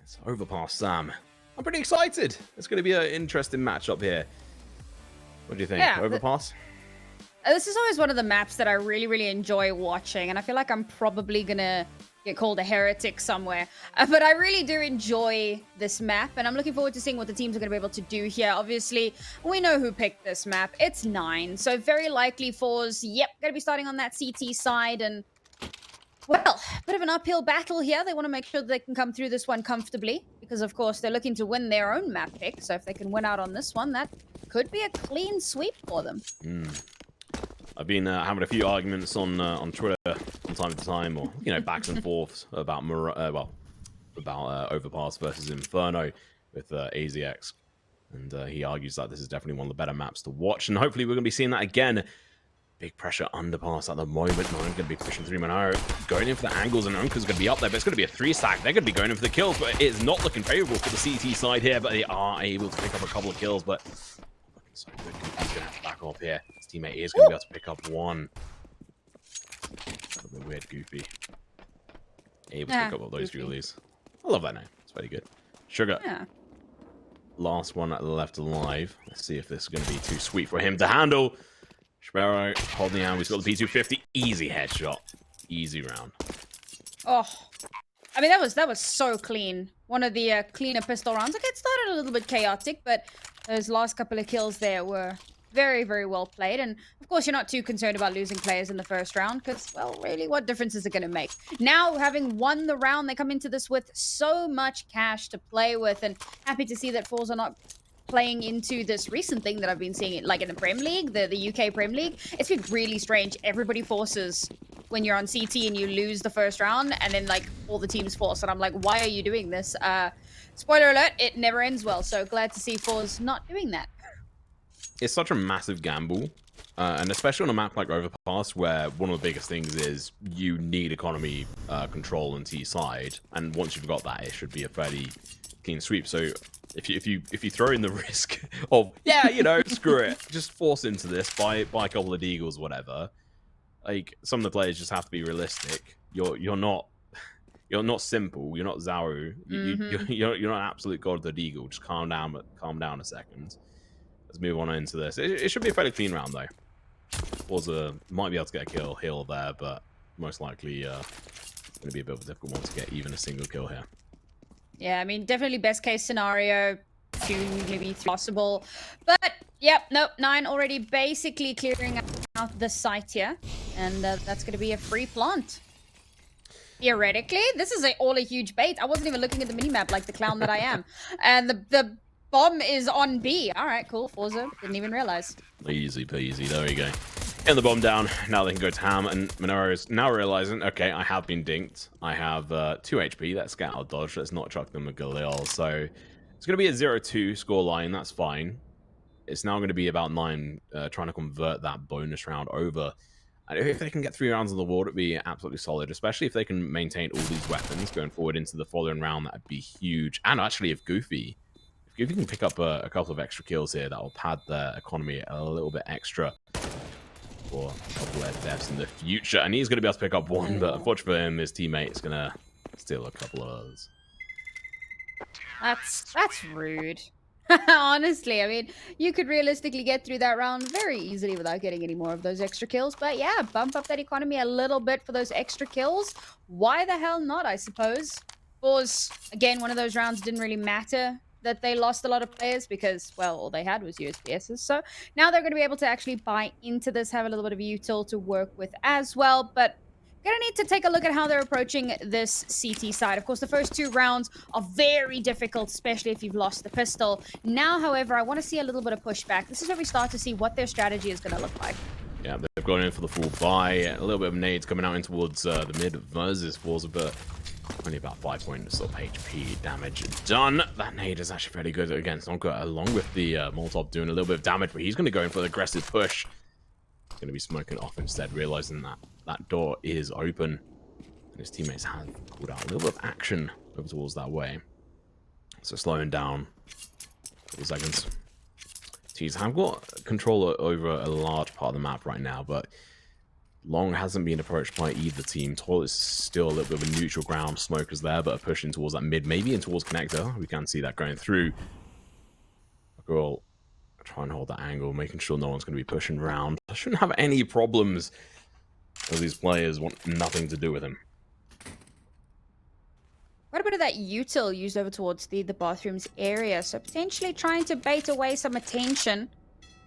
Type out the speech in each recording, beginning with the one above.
It's Overpass, Sam. I'm pretty excited. It's going to be an interesting matchup here. What do you think? Yeah, Overpass? This is always one of the maps that I really enjoy watching, and I feel like I'm probably gonna get called a heretic somewhere. But I really do enjoy this map, and I'm looking forward to seeing what the teams are gonna be able to do here. Obviously, we know who picked this map. It's 9, so very likely forZe, yep, gonna be starting on that CT side, and well, bit of an uphill battle here. They want to make sure that they can come through this one comfortably because, of course, they're looking to win their own map pick. So if they can win out on this one, that could be a clean sweep for them. I've been having a few arguments on Twitter from time to time, or backs and forths about Overpass versus Inferno with AZX, and he argues that this is definitely one of the better maps to watch, and hopefully we're going to be seeing that again. Big pressure underpass at the moment. Nine going to be pushing through Monaro, going in for the angles, and Unka's going to be up there, but it's going to be a 3-stack. They're going to be going in for the kills, but it's not looking favorable for the CT side here, but they are able to pick up a couple of kills, but so good. He's going to have to back off here. His teammate is going to be able to pick up one. A little bit weird, Goofy. Able to pick up all those dualies. I love that name. It's very good. Sugar. Yeah. Last one left alive. Let's see if this is going to be too sweet for him to handle. Sparrow holding out. We've got the P250. Easy headshot. Easy round. Oh, I mean, that was so clean. One of the cleaner pistol rounds. Okay, it started a little bit chaotic, but those last couple of kills there were very well played. And of course, you're not too concerned about losing players in the first round because, well, really, what difference is it going to make? Now, having won the round, they come into this with so much cash to play with, and happy to see that forZe are not playing into this recent thing that I've been seeing, like in the Prem League, the UK Prem League. It's been really strange. Everybody forces when you're on CT and you lose the first round, and then like all the teams force, and I'm like, why are you doing this? Spoiler alert, it never ends well, so glad to see forZe not doing that. It's such a massive gamble, and especially on a map like Overpass, where one of the biggest things is you need economy control on T side, and once you've got that, it should be a fairly clean sweep. So if you throw in the risk of screw it, just force into this, buy a couple of deagles, whatever. Like, some of the players just have to be realistic. You're not simple. You're not Zaru. You're not an absolute god of the deagle. Just calm down a second. Let's move on into this. It should be a fairly clean round though. forZe might be able to get a kill here or there, but most likely going to be a bit of a difficult one to get even a single kill here. Yeah, I mean, definitely best case scenario, 2, maybe 3 possible. But, yep, nope, 9 already basically clearing out the site here. And that's going to be a free plant. Theoretically, this is all a huge bait. I wasn't even looking at the minimap like the clown that I am. And the bomb is on B. All right, cool, forZe. Didn't even realize. Easy peasy, there we go. Getting the bomb down, now they can go to ham, and Monaro is now realizing, okay, I have been dinked. I have 2 HP, let's get out of dodge, let's not chuck them a Galil. So it's going to be a 0-2 scoreline, that's fine. It's now going to be about 9 trying to convert that bonus round over. And if they can get 3 rounds on the board, it'd be absolutely solid, especially if they can maintain all these weapons going forward into the following round. That'd be huge. And actually, if Goofy can pick up a couple of extra kills here, that will pad their economy a little bit extra for a couple of deaths in the future. And he's going to be able to pick up 1, but unfortunately for him, his teammate is going to steal a couple of others. That's rude. Honestly, I mean, you could realistically get through that round very easily without getting any more of those extra kills. But yeah, bump up that economy a little bit for those extra kills. Why the hell not, I suppose? forZe, again, one of those rounds didn't really matter that they lost a lot of players because, well, all they had was USPSs. So now they're going to be able to actually buy into this, have a little bit of a util to work with as well. But gonna need to take a look at how they're approaching this CT side. Of course, the first 2 rounds are very difficult, especially if you've lost the pistol. Now, however, I want to see a little bit of pushback. This is where we start to see what their strategy is going to look like. Yeah, they've gone in for the full buy. A little bit of nades coming out in towards the mid versus forZe, but only about 5 points of HP damage done. That nade is actually fairly good against Zonka, along with the Molotov doing a little bit of damage, but he's going to go in for the aggressive push. He's going to be smoking off instead, realizing that that door is open. And his teammates have pulled out a little bit of action over towards that way. So slowing down a couple seconds. Teams have got control over a large part of the map right now, but Long hasn't been approached by either team. Toilet's still a little bit of a neutral ground. Smokers there, but are pushing towards that mid, maybe in towards connector. We can see that going through. Girl, try and hold that angle, making sure no one's going to be pushing around. I shouldn't have any problems, because these players want nothing to do with him. Quite a bit of that util used over towards the bathrooms area, so potentially trying to bait away some attention.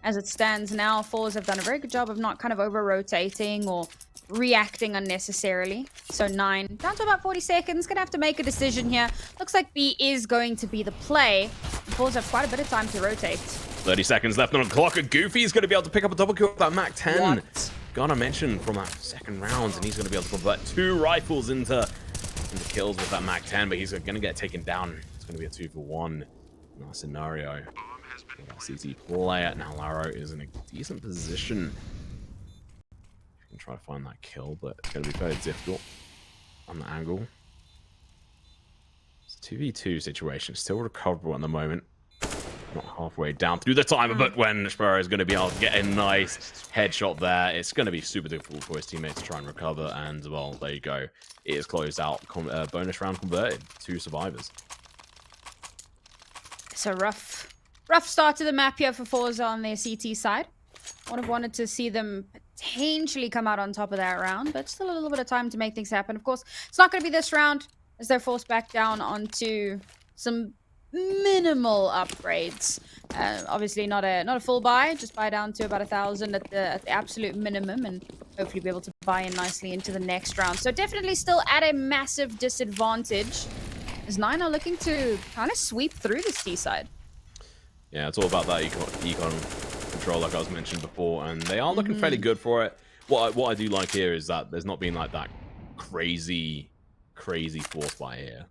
As it stands now, forZe have done a very good job of not kind of over-rotating or reacting unnecessarily. So 9, down to about 40 seconds. Gonna have to make a decision here. Looks like B is going to be the play. forZe have quite a bit of time to rotate. 30 seconds left on the clock, and Goofy's going to be able to pick up a double kill with that Mac 10. What? Gotta mention from that second round, and he's going to be able to convert 2 rifles into kills with that Mac 10, but he's going to get taken down. It's going to be a 2 for 1 in that scenario. CT player. Now Laro is in a decent position. You can try to find that kill, but it's going to be very difficult on the angle. It's a 2v2 situation. Still recoverable at the moment. Not halfway down through the timer, but when Sparrow is going to be able to get a nice headshot there, it's going to be super difficult for his teammates to try and recover. And, well, there you go. It is closed out. Bonus round converted. 2 survivors. It's a rough start to the map here for forZe on their CT side. Would have wanted to see them potentially come out on top of that round, but still a little bit of time to make things happen. Of course, it's not going to be this round as they're forced back down onto some minimal upgrades. Obviously not a full buy, just buy down to about 1,000 at the absolute minimum, and hopefully be able to buy in nicely into the next round. So definitely still at a massive disadvantage as 9 are looking to kind of sweep through this T side. Yeah, it's all about that econ control, like I was mentioned before, and they are looking fairly good for it. What I do like here is that there's not been like that crazy force buy here.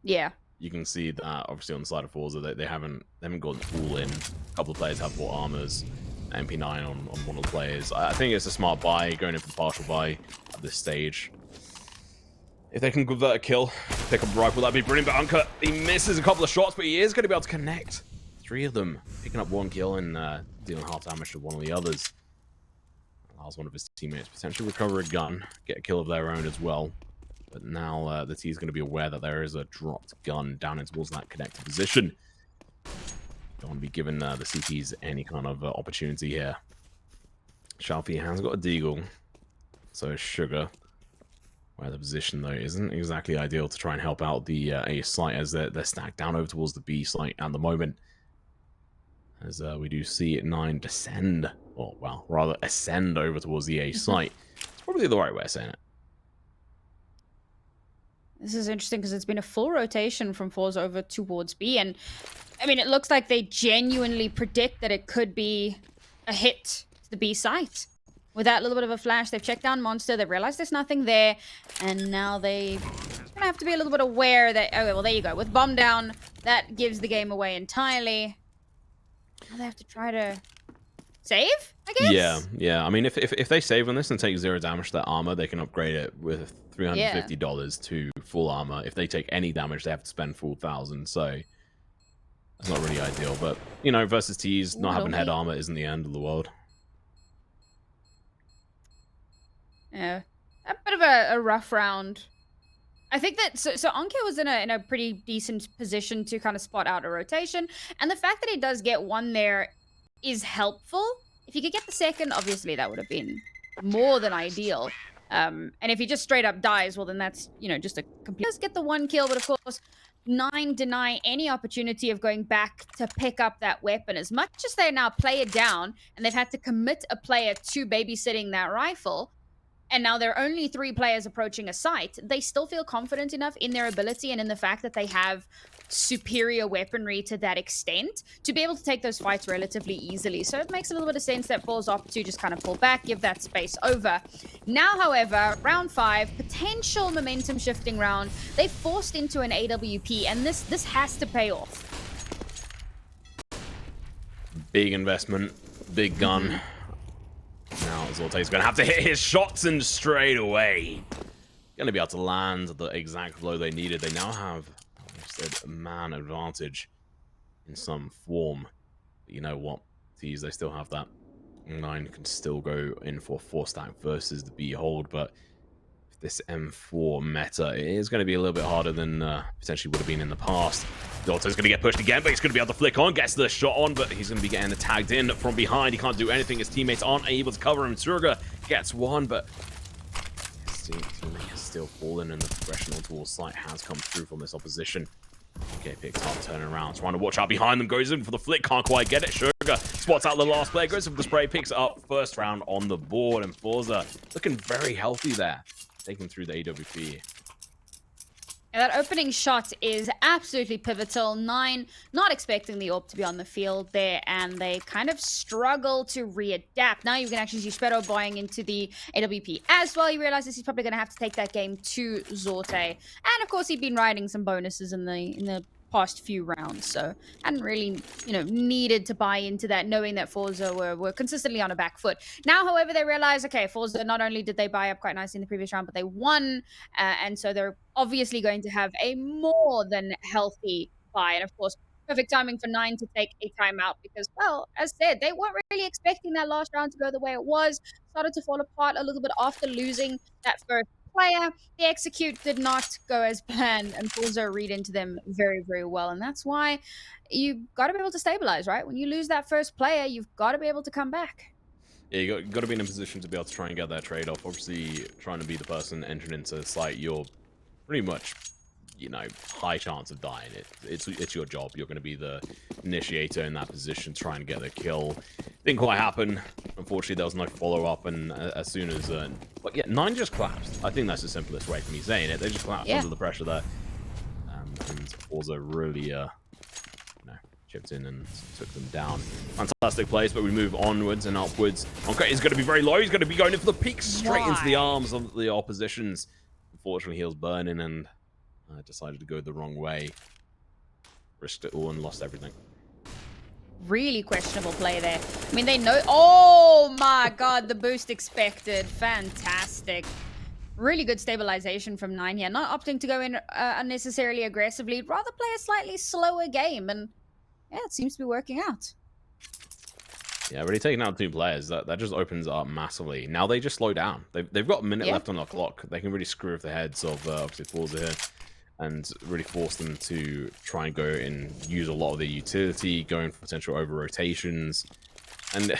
Yeah. You can see that obviously on the side of forZe that they haven't gone all in. A couple of players have bought armors, MP9 on one of the players. I think it's a smart buy, going in for the partial buy at this stage. If they can convert a kill, pick up a rifle, that'd be brilliant. But Uncut, he misses a couple of shots, but he is going to be able to connect 3 of them, picking up 1 kill and dealing half damage to one of the others. Allows one of his teammates potentially recover a gun, get a kill of their own as well. But now the T is going to be aware that there is a dropped gun down in towards that connected position. Don't want to be giving the CTs any kind of opportunity here. Sharpie has got a deagle, so Sugar. Where the position, though, isn't exactly ideal to try and help out the A site as they're stacked down over towards the B site at the moment. As we do see 9 descend, or, well, rather ascend over towards the A site. It's probably the right way of saying it. This is interesting because it's been a full rotation from forZe over towards B. And, I mean, it looks like they genuinely predict that it could be a hit to the B site. With that little bit of a flash, they've checked down Monster, they've realized there's nothing there, and now they're gonna have to be a little bit aware that, okay, well, there you go. With bomb down, that gives the game away entirely. Now they have to try to save, I guess? Yeah. I mean, if they save on this and take 0 damage to their armor, they can upgrade it with $350 to full armor. If they take any damage, they have to spend full 1,000, so it's not really ideal. But, you know, versus T's, not having head armor isn't the end of the world. Yeah, a bit of a rough round. I think that so Anke was in a pretty decent position to kind of spot out a rotation, and the fact that he does get 1 there is helpful. If he could get the second, obviously that would have been more than ideal. And if he just straight up dies, well then that's, you know, just a complete. He does get the 1 kill, but of course 9 deny any opportunity of going back to pick up that weapon. As much as they now play it down and they've had to commit a player to babysitting that rifle, and now there are only 3 players approaching a site, they still feel confident enough in their ability and in the fact that they have superior weaponry to that extent to be able to take those fights relatively easily. So it makes a little bit of sense that forZe opt to just kind of pull back, give that space over. Now, however, round 5, potential momentum shifting round. They forced into an AWP, and this has to pay off. Big investment, big gun. Now Zorte's going to have to hit his shots, and straight away going to be able to land the exact blow they needed. They now have, like I said, a man advantage in some form. But you know what? Tease, they still have that Nine can still go in for 4-stack versus the Behold, but this M4 meta is going to be a little bit harder than potentially would have been in the past. Dalton's going to get pushed again, but he's going to be able to flick on, gets the shot on, but he's going to be getting tagged in from behind. He can't do anything. His teammates aren't able to cover him. Surga gets one, but his teammate has still fallen, and the progression towards site has come through from this opposition. Okay, picks up, turning around, trying to watch out behind them, goes in for the flick, can't quite get it. Sugar spots out the last player, goes in for the spray, picks it up, first round on the board, and forZe looking very healthy there, taking through the AWP. And that opening shot is absolutely pivotal. Nine not expecting the AWP to be on the field there, and they kind of struggle to readapt. Now you can actually see Spredo buying into the AWP as well. He realizes he's probably going to have to take that game to Zorte. And of course, he'd been riding some bonuses in the past few rounds, so hadn't really, needed to buy into that, knowing that forZe were consistently on a back foot. Now, however, they realize, okay, forZe, not only did they buy up quite nicely in the previous round, but they won, and so they're obviously going to have a more than healthy buy. And of course, perfect timing for Nine to take a timeout because, well, as said, they weren't really expecting that last round to go the way it was. Started to fall apart a little bit after losing that first player. The execute did not go as planned, and forZe read into them very, very well. And that's why you've got to be able to stabilize, right? When you lose that first player, you've got to be able to come back. Yeah, you got to be in a position to be able to try and get that trade-off. Obviously, trying to be the person entering into the site, you're pretty much, high chance of dying. It's your job. You're going to be the initiator in that position, trying to get the kill. Didn't quite happen. Unfortunately, there was no follow-up, and as soon as... but yeah, Nine just collapsed. I think that's the simplest way for me saying it. They just collapsed under the pressure there. And forZe really, chipped in and took them down. Fantastic place, but we move onwards and upwards. Okay, he's going to be very low. He's going to be going in for the peak straight into the arms of the oppositions. Unfortunately, he was burning and decided to go the wrong way. Risked it all and lost everything. Really questionable play there. I mean, they know... Oh my god, the boost expected. Fantastic. Really good stabilization from Nine here. Not opting to go in unnecessarily aggressively. Rather play a slightly slower game. And yeah, it seems to be working out. Yeah, already taking out 2 players. That just opens up massively. Now they just slow down. They've got a minute left on the clock. They can really screw with the heads of obviously forZe here, and really force them to try and go and use a lot of their utility, going for potential over rotations. And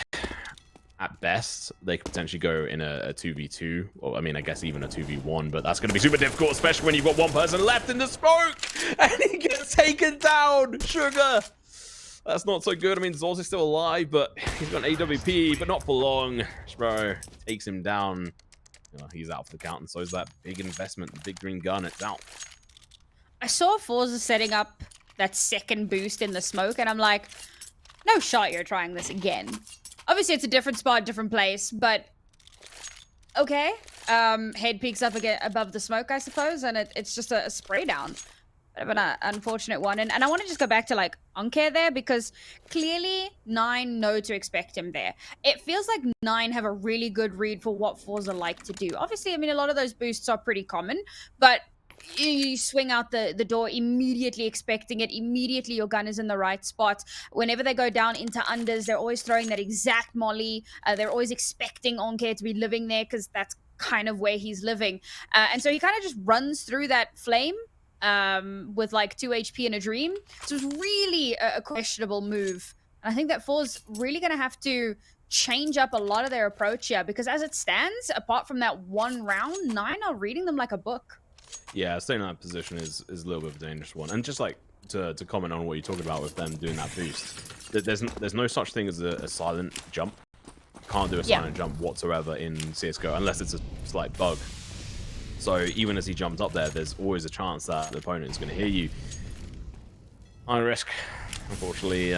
at best, they could potentially go in a 2v2, or I mean, I guess even a 2v1, but that's going to be super difficult, especially when you've got one person left in the smoke, and he gets taken down. Sugar! That's not so good. I mean, Zor's still alive, but he's got an AWP, but not for long. Sparrow takes him down. He's out for the count, and so is that big investment, the big green gun. It's out. I saw forZe setting up that second boost in the smoke, and I'm like, no shot you're trying this again. Obviously, it's a different spot, different place, but okay. Head peeks up again above the smoke, I suppose, and it's just a spray down. Bit of an unfortunate one. And I want to just go back to, like, Uncare there, because clearly Nine know to expect him there. It feels like Nine have a really good read for what forZe like to do. Obviously, I mean, a lot of those boosts are pretty common, but you swing out the door immediately expecting it. Immediately your gun is in the right spot. Whenever they go down into unders, they're always throwing that exact molly. They're always expecting Uncare to be living there, because that's kind of where he's living. And so he kind of just runs through that flame with like 2 HP in a dream. So it's really a questionable move. And I think that forZe really going to have to change up a lot of their approach here, because as it stands, apart from that one round, Nine are reading them like a book. Yeah, staying in that position is a little bit of a dangerous one. And just like to comment on what you're talking about with them doing that boost, there's no such thing as a silent jump. You can't do a silent jump whatsoever in CSGO unless it's a slight bug. So even as he jumped up there, there's always a chance that the opponent is going to hear you. High risk. Unfortunately,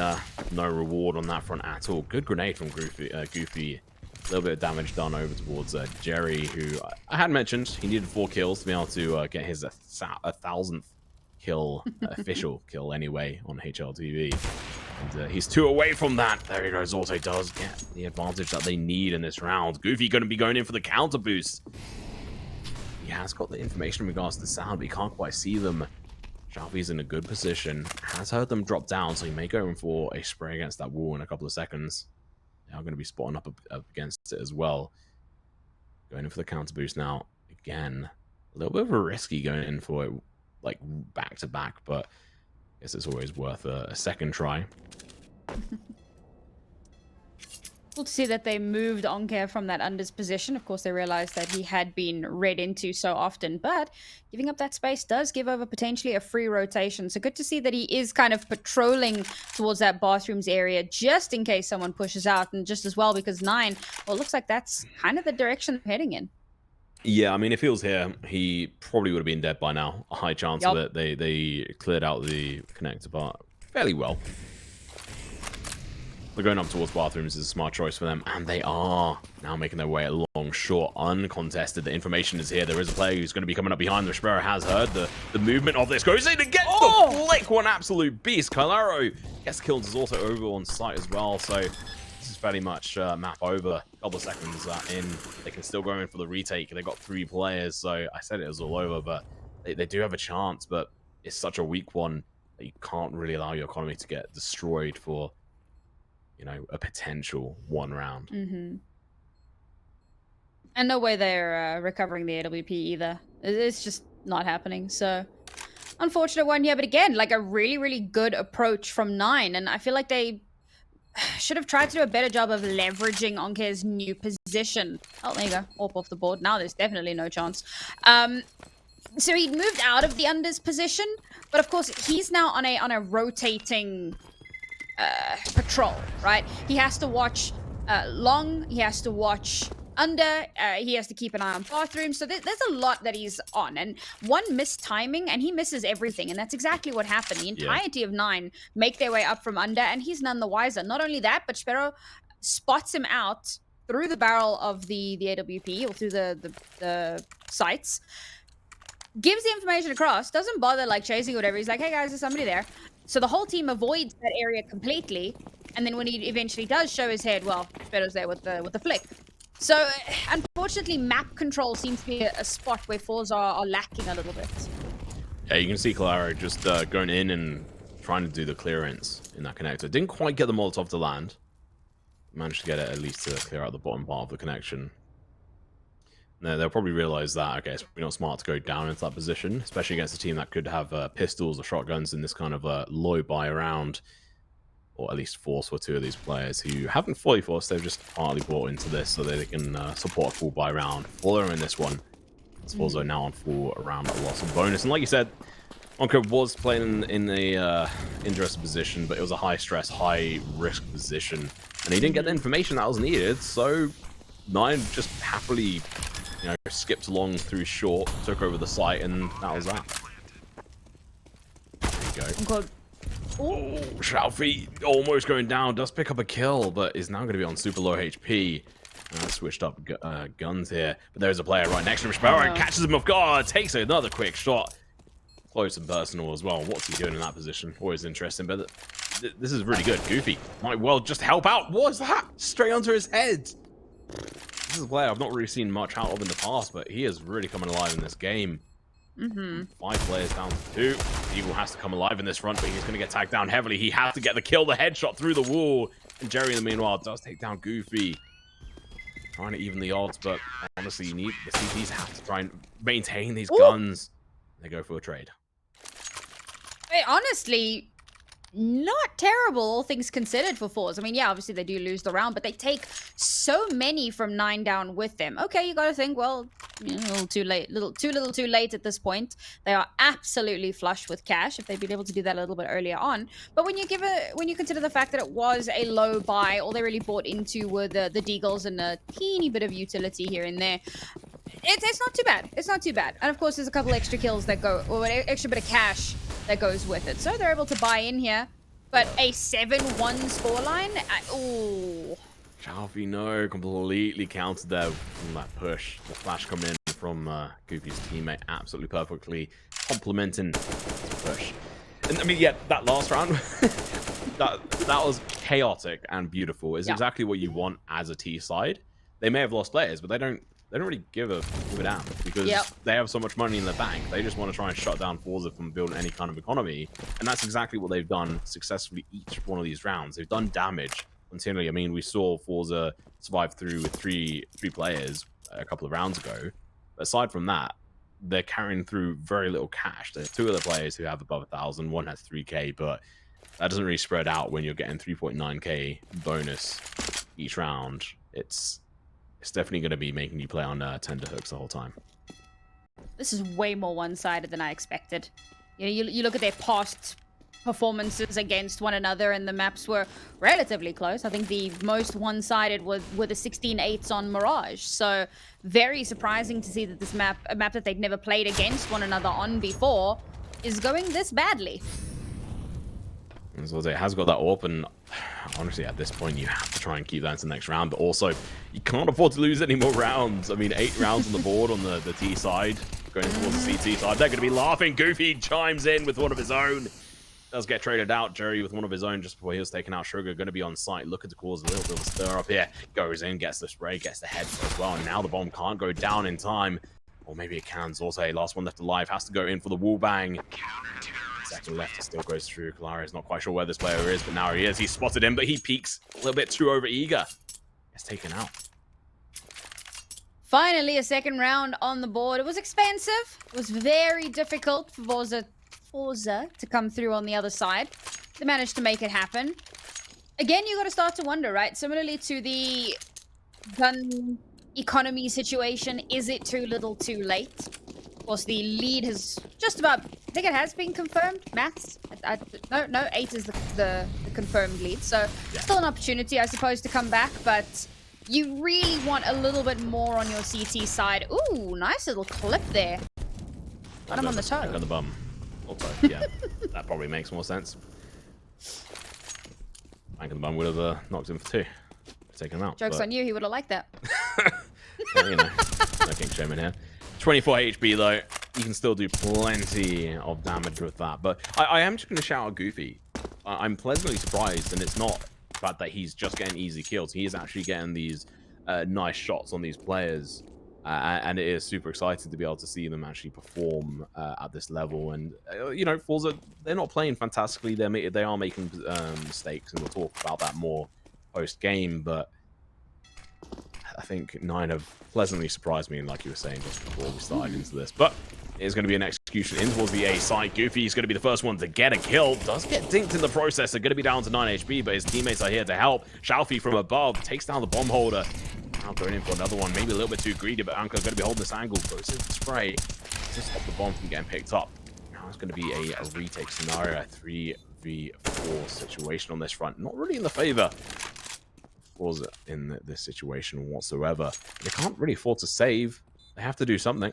no reward on that front at all. Good grenade from Goofy. A little bit of damage done over towards Jerry, who I had mentioned he needed 4 kills to be able to get his 1,000th kill, official kill anyway, on HLTV. And he's 2 away from that. There he goes. Also does get the advantage that they need in this round. Goofy going to be going in for the counter boost. He has got the information in regards to the sound, but he can't quite see them. Sharpie's in a good position. Has heard them drop down, so he may go in for a spray against that wall in a couple of seconds. are going to be spotting up against it as well. Going in for the counter boost now. Again, a little bit of a risky going in for it, like back to back, but I guess it's always worth a second try. Cool to see that they moved Onkar from that unders position. Of course, they realized that he had been read into so often, but giving up that space does give over potentially a free rotation. So good to see that he is kind of patrolling towards that bathrooms area just in case someone pushes out, and just as well because 9, well, it looks like that's kind of the direction they're heading in. Yeah, I mean, if he was here, he probably would have been dead by now. A high chance of it. They cleared out the connector part fairly well. They're going up towards bathrooms is a smart choice for them, and they are now making their way along short, uncontested. The information is here. There is a player who's going to be coming up behind. The Sparrow has heard the movement of this. Goes in and gets the flick. One absolute beast. Kylaro gets killed. Is also over on site as well. So this is fairly much map over. A couple of seconds in. They can still go in for the retake. They've got 3 players, so I said it was all over, but they do have a chance, but it's such a weak one that you can't really allow your economy to get destroyed for, you know, a potential 1 round. And no way they're recovering the AWP either. It's just not happening. So unfortunate one here, but again, like a really, really good approach from 9. And I feel like they should have tried to do a better job of leveraging Onkar's new position. Oh, there you go. Off the board. Now there's definitely no chance. So he moved out of the unders position, but of course he's now on a rotating patrol, right? He has to watch long, he has to watch under, he has to keep an eye on bathrooms, so there's a lot that he's on, and one missed timing and he misses everything, and that's exactly what happened. The entirety of 9 make their way up from under, and he's none the wiser. Not only that, but Sparrow spots him out through the barrel of the AWP, or through the sights, gives the information across, doesn't bother like chasing or whatever. He's like, hey guys, there's somebody there. So the whole team avoids that area completely, and then when he eventually does show his head, well, Sparrow's there with the flick. So unfortunately, map control seems to be a spot where forZe are lacking a little bit. Yeah, you can see Claro just going in and trying to do the clearance in that connector. Didn't quite get the Molotov to land. Managed to get it at least to clear out the bottom part of the connection. No, they'll probably realize that, okay, it's probably not smart to go down into that position, especially against a team that could have pistols or shotguns in this kind of low buy round, or at least force for 2 of these players who haven't fully forced, they've just partly bought into this so that they can support a full buy round. Fuller in this one. It's forZe now on full round loss and bonus. And like you said, Onkar was playing in a interesting position, but it was a high stress, high risk position, and he didn't get the information that was needed, so 9 just happily, you know, skipped along through short, took over the site, and that was that. There you go. Oh, Shalfie almost going down, does pick up a kill, but is now going to be on super low HP. Switched up guns here, but there's a player right next to him. Sparrow catches him off guard, takes another quick shot. Close and personal as well. What's he doing in that position? Always interesting, but this is really good. Goofy might well just help out. What's that? Straight onto his head. This is a player I've not really seen much out of in the past, but he is really coming alive in this game. 5 players down to 2. Eagle has to come alive in this front, but he's going to get tagged down heavily. He has to get the kill, the headshot through the wall. And Jerry, in the meanwhile, does take down Goofy. Trying to even the odds, but honestly, the CTs have to try and maintain these guns. They go for a trade. Hey, honestly, not terrible, all things considered, for forZe. I mean, yeah, obviously they do lose the round, but they take so many from 9 down with them. Okay, you got to think, well, you know, a little too late, too little too late at this point. They are absolutely flush with cash if they'd been able to do that a little bit earlier on. But when you consider the fact that it was a low buy, all they really bought into were the deagles and a teeny bit of utility here and there. It's not too bad. It's not too bad. And of course, there's a couple extra kills that go, or an extra bit of cash that goes with it. So they're able to buy in here. But a 7-1 scoreline? Oh. Shalfie, no, completely countered there from that push. The flash coming in from Goofy's teammate, absolutely perfectly complementing the push. And I mean, yeah, that last round, that was chaotic and beautiful. It's exactly what you want as a T side. They may have lost players, but they don't really give a damn because they have so much money in the bank. They just want to try and shut down forZe from building any kind of economy, and that's exactly what they've done successfully each one of these rounds. They've done damage continually. I mean, we saw forZe survive through with three players a couple of rounds ago. But aside from that, they're carrying through very little cash. There's 2 other players who have above 1,000. One has 3K, but that doesn't really spread out when you're getting 3.9K bonus each round. It's definitely going to be making you play on tender hooks the whole time. This is way more one-sided than I expected. You know, you look at their past performances against one another, and the maps were relatively close. I think the most one-sided were the 16-8s on Mirage. So very surprising to see that this map, a map that they'd never played against one another on before, is going this badly. And so it has got that AWP, and honestly, at this point, you have to try and keep that into the next round. But also, you can't afford to lose any more rounds. I mean, 8 rounds on the board on the T side, going towards the CT side. They're going to be laughing. Goofy chimes in with one of his own. Does get traded out. Jerry with one of his own just before he was taking out Sugar. Going to be on site. Looking to cause a little bit of a stir up here. Goes in, gets the spray, gets the head as well. And now the bomb can't go down in time. Or maybe it can. Zorze, last one left alive, has to go in for the wall bang. Second left, still goes through. Kalari is not quite sure where this player is, but now he is. He spotted him, but he peeks a little bit too over eager. Gets taken out. Finally, a second round on the board. It was expensive. It was very difficult for forZe to come through on the other side. They managed to make it happen. Again, you got to start to wonder, right? Similarly to the gun economy situation, is it too little too late? Of course, the lead has just about, I think it has been confirmed. Maths? No, 8 is the confirmed lead. So still an opportunity, I suppose, to come back. But you really want a little bit more on your CT side. Ooh, nice little clip there. Got him on the toe. On the bum. Also, yeah, that probably makes more sense. Bank on the bum would have knocked him for 2. Taken him out. Joke's on you, he would have liked that. Well, you know, no king showman here. 24 HP though, you can still do plenty of damage with that. But I am just going to shout out Goofy. I'm pleasantly surprised, and it's not the fact that he's just getting easy kills. He is actually getting these nice shots on these players, and it is super exciting to be able to see them actually perform at this level. And you know, forZe, they're not playing fantastically. They are making mistakes, and we'll talk about that more post game. But I think 9 have pleasantly surprised me, like you were saying just before we started into this. But it's going to be an execution in towards the A side. Goofy is going to be the first one to get a kill. Does get dinked in the process. They're going to be down to 9 HP, but his teammates are here to help. Shalfie from above takes down the bomb holder. Now going in for another one. Maybe a little bit too greedy, but Anka's going to be holding this angle. Goes in the spray. Just stop the bomb from getting picked up. Now it's going to be a retake scenario. A 3v4 situation on this front. Not really in the favor forZe in this situation whatsoever. They can't really afford to save. They have to do something.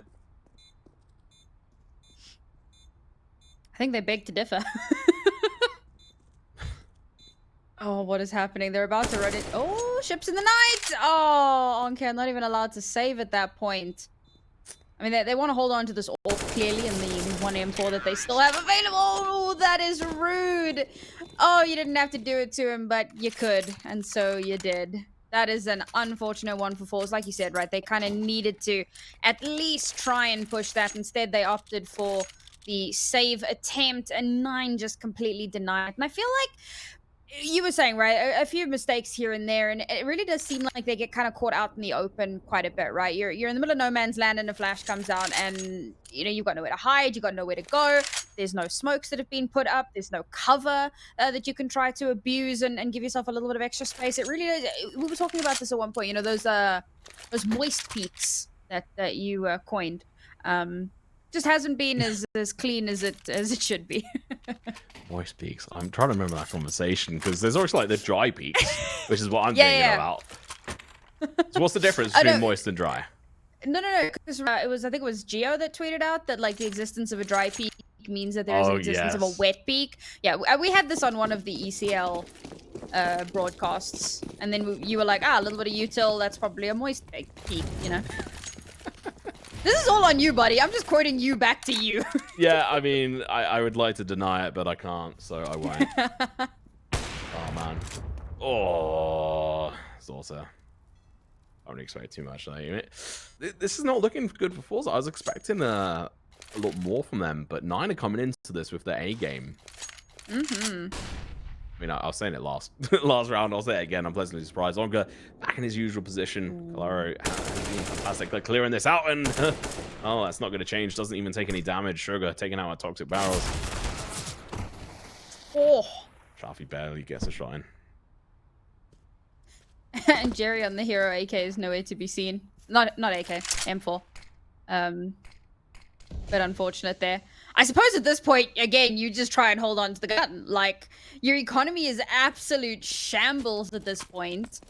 I think they beg to differ. Oh, what is happening? They're about to run it. Oh, ships in the night! Oh, Onker not even allowed to save at that point. I mean, they want to hold on to this AWP clearly, and the 1 M4 that they still have available. Oh, that is rude. Oh, you didn't have to do it to him, but you could, and so you did. That is an unfortunate one for forZe. Like you said, right, they kind of needed to at least try and push that. Instead, they opted for the save attempt, and 9 just completely denied. And I feel like you were saying, right, a few mistakes here and there, and it really does seem like they get kind of caught out in the open quite a bit, right? You're in the middle of no man's land, and a flash comes out, and you know you've got nowhere to hide, you've got nowhere to go. There's no smokes that have been put up. There's no cover that you can try to abuse and give yourself a little bit of extra space. It really is. We were talking about this at one point. You know, those moist peaks that you coined. Just hasn't been as clean as it should be. Moist peaks. I'm trying to remember that conversation because there's always like the dry peaks, which is what I'm thinking about. So what's the difference between moist and dry? No. Because I think it was Geo that tweeted out that like the existence of a dry peak means that there's an existence of a wet peak. Yeah, we had this on one of the ECL broadcasts, and then you were like, a little bit of util, that's probably a moist peak, you know. This is all on you, buddy. I'm just quoting you back to you. Yeah, I mean, I would like to deny it, but I can't, so I won't. Oh, man. Oh, it's also... I don't expect too much. This is not looking good for forZe. I was expecting a lot more from them, but 9 are coming into this with their A game. I mean, I was saying it last round. I'll say it again. I'm pleasantly surprised. Onga back in his usual position. Calero being fantastic. Like clearing this out, and oh, that's not going to change. Doesn't even take any damage. Sugar taking out our toxic barrels. Oh. Shafi barely gets a shot in. And Jerry on the hero AK is nowhere to be seen. Not AK, M4. But unfortunate there. I suppose at this point, again, you just try and hold on to the gun. Like, your economy is absolute shambles at this point.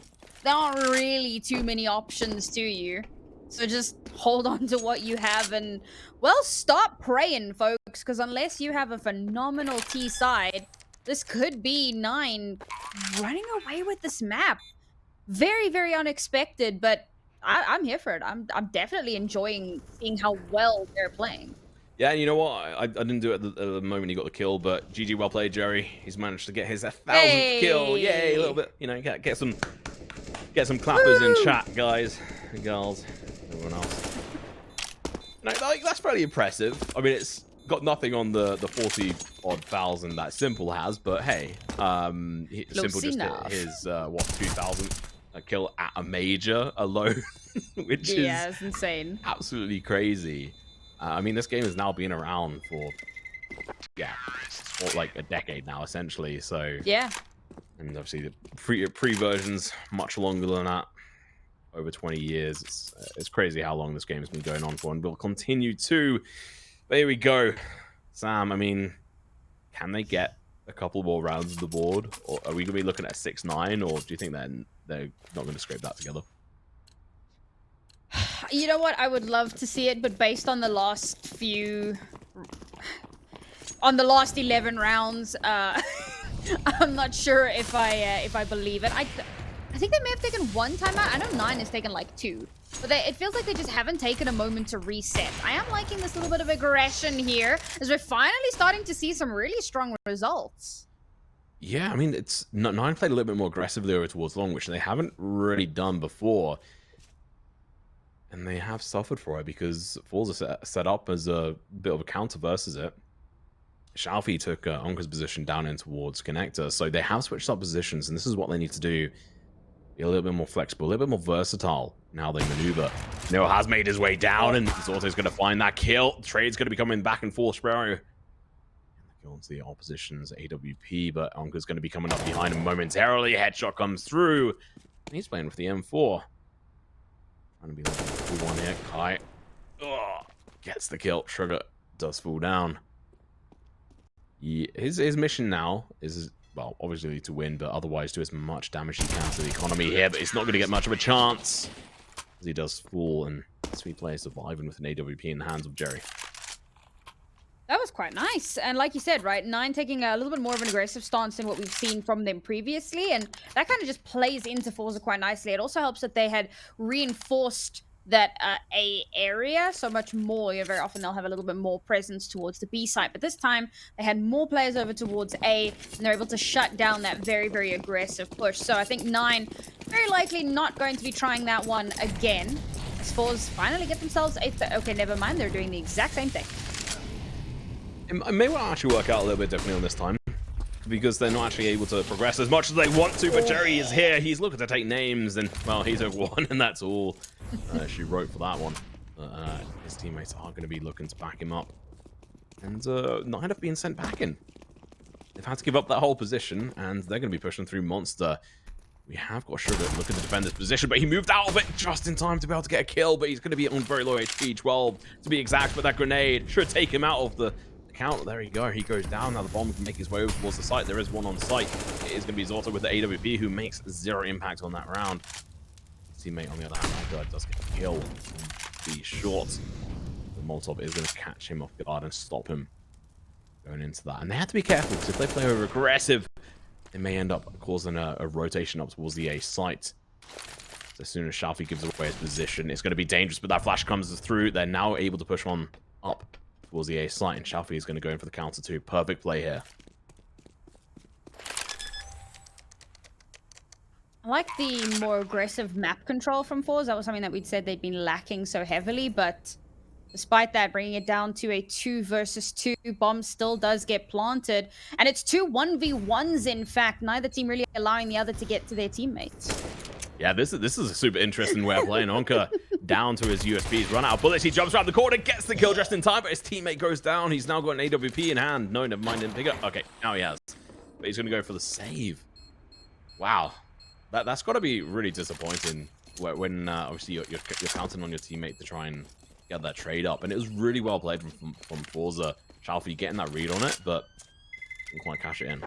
There aren't really too many options to you. So just hold on to what you have and, well, stop praying, folks. Because unless you have a phenomenal T side, this could be 9 running away with this map. Very, very unexpected, but I'm here for it. I'm definitely enjoying seeing how well they're playing. Yeah, and you know what? I didn't do it at the moment he got the kill, but GG, well played, Jerry. He's managed to get his 1,000th kill. Yay, a little bit. You know, get some clappers in chat, guys and girls, everyone else. No, like, that's fairly impressive. I mean, it's got nothing on the 40-odd thousand that Simple has, but hey, Simple just hit his what 2,000th kill at a major alone, which is insane, absolutely crazy. I mean, this game has now been around for like a decade now, essentially. So yeah, and obviously the pre versions much longer than that, over 20 years. It's crazy how long this game has been going on for, and will continue to. But here we go, Sam. I mean, can they get a couple more rounds of the board, or are we going to be looking at a 6-9, or do you think they're not going to scrape that together? You know what? I would love to see it, but based on the last 11 rounds, I'm not sure if I believe it. I think they may have taken 1 timeout. I know 9 has taken like 2, but it feels like they just haven't taken a moment to reset. I am liking this little bit of aggression here, as we're finally starting to see some really strong results. Yeah, I mean, it's 9 played a little bit more aggressively over towards long, which they haven't really done before. And they have suffered for it because forZe set up as a bit of a counter versus it. Xiaofi took Onka's position down in towards Connector, so they have switched up positions, and this is what they need to do. Be a little bit more flexible, a little bit more versatile in how they maneuver. Nil has made his way down, and Zorto's going to find that kill. Trade's going to be coming back and forth. Sparrow. Kill into the opposition's AWP, but Onka's going to be coming up behind him momentarily. Headshot comes through. And he's playing with the M4. Trying to be like a full one here. Kai gets the kill. Sugar does fall down. His mission now is, well, obviously to win, but otherwise do as much damage he can to the economy here, but it's not going to get much of a chance as he does fall, and 3 players surviving with an AWP in the hands of Jerry. That was quite nice. And like you said, right, 9 taking a little bit more of an aggressive stance than what we've seen from them previously. And that kind of just plays into forZe quite nicely. It also helps that they had reinforced that A area so much more. You know, very often they'll have a little bit more presence towards the B site. But this time, they had more players over towards A, and they're able to shut down that very, very aggressive push. So I think 9, very likely not going to be trying that one again. As forZe finally get themselves 8th. Okay, never mind. They're doing the exact same thing. It may well actually work out a little bit differently on this time, because they're not actually able to progress as much as they want to, but Jerry is here. He's looking to take names, and, well, he took 1, and that's all she wrote for that one. His teammates are going to be looking to back him up, and not end up being sent back in. They've had to give up that whole position, and they're going to be pushing through Monster. We have got Sugar looking to defend this position, but he moved out of it just in time to be able to get a kill, but he's going to be on very low HP, 12 to be exact, but that grenade should take him out of the count. There you go. He goes down. Now the bomb can make his way over towards the site. There is one on site. It is going to be Zorto with the AWP, who makes 0 impact on that round. His teammate, on the other hand, does get a kill. Be short. The Molotov is going to catch him off guard and stop him going into that. And they have to be careful, because if they play over aggressive, they may end up causing a rotation up towards the A site. So as soon as Shafi gives away his position, it's going to be dangerous, but that flash comes through. They're now able to push on up towards the A site, and Shafi is going to go in for the counter too. Perfect play here. I like the more aggressive map control from forZe. That was something that we'd said they'd been lacking so heavily, but Despite that, bringing it down to a 2 versus 2. Bomb still does get planted. And it's 2 1v1s, in fact. Neither team really allowing the other to get to their teammates. Yeah, this is a super interesting way of playing. Onka down to his USBs, run out of bullets. He jumps around the corner, gets the kill just in time, but his teammate goes down. He's now got an AWP in hand. No, never mind, didn't pick it. Okay, now he has. But he's going to go for the save. Wow. That's got to be really disappointing when obviously you're counting on your teammate to try and get that trade up. And it was really well played from forZe. Chalfie getting that read on it, but didn't quite cash it in.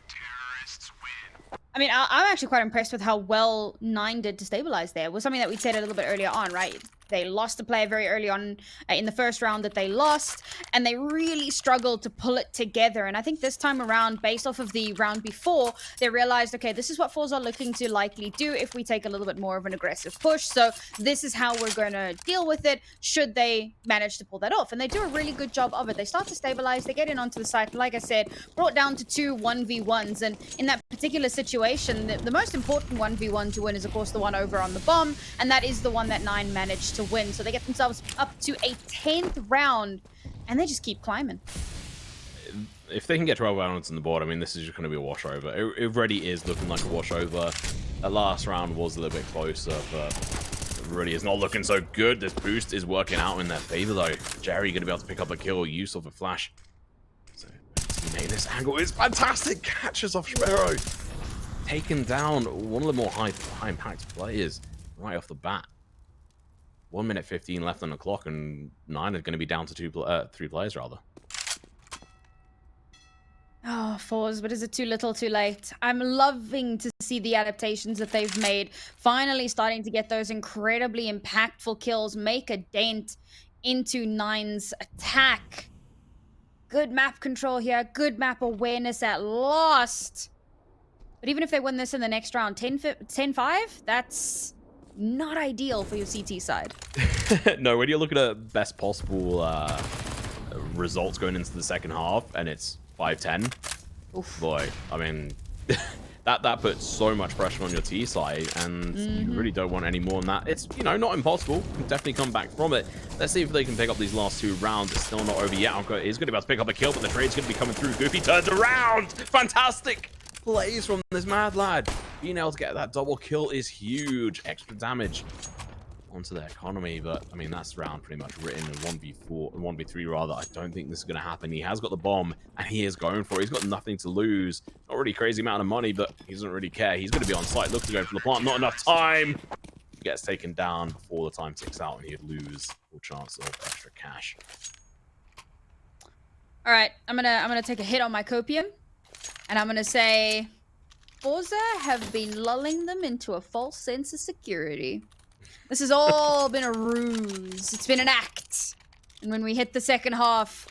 I mean, I'm actually quite impressed with how well 9 did to stabilize there. It was something that we said a little bit earlier on, right? They lost a player very early on in the first round that they lost, and they really struggled to pull it together. And I think this time around, based off of the round before, they realized, okay, this is what forZe are looking to likely do if we take a little bit more of an aggressive push. So this is how we're going to deal with it, should they manage to pull that off. And they do a really good job of it. They start to stabilize, they get in onto the site, like I said, brought down to 2 1v1s. And in that particular situation, the most important 1v1 to win is, of course, the one over on the bomb. And that is the one that 9 managed to win. So they get themselves up to a 10th round, and they just keep climbing. If they can get 12 rounds on the board, I mean, this is just going to be a washover. It really is looking like a washover. The last round was a little bit closer, but it really is not looking so good. This boost is working out in their favor, though. Jerry going to be able to pick up a kill, use of a flash. So, teammate, this angle is fantastic. Catches off Sparrow. Taken down one of the more high-impact players right off the bat. 1 minute 15 left on the clock, and 9 are going to be down to 3 players, rather. Oh, forZe, but is it too little too late? I'm loving to see the adaptations that they've made. Finally starting to get those incredibly impactful kills, make a dent into 9's attack. Good map control here, good map awareness at last. But even if they win this in the next round, 10-5, that's not ideal for your CT side. No, when you're looking at best possible results going into the second half, and it's 5-10, boy, I mean, that puts so much pressure on your T side, and you really don't want any more than that. It's, you know, not impossible. You can definitely come back from it. Let's see if they can pick up these last 2 rounds. It's still not over yet. Onka is going to be able to pick up a kill, but the trade's going to be coming through. Goofy turns around. Fantastic plays from this mad lad. Being able to get that double kill is huge. Extra damage onto their economy, but I mean, that's round pretty much written in 1v3 rather. I don't think this is going to happen. He has got the bomb, and he is going for it. He's got nothing to lose. Not really crazy amount of money, but he doesn't really care. He's going to be on site. Looks to go for the plant. Not enough time. He gets taken down before the time ticks out, and he'd lose full chance of extra cash. All right, I'm gonna take a hit on my copium, and I'm gonna say forZe have been lulling them into a false sense of security. This has all been a ruse. It's been an act. And when we hit the second half,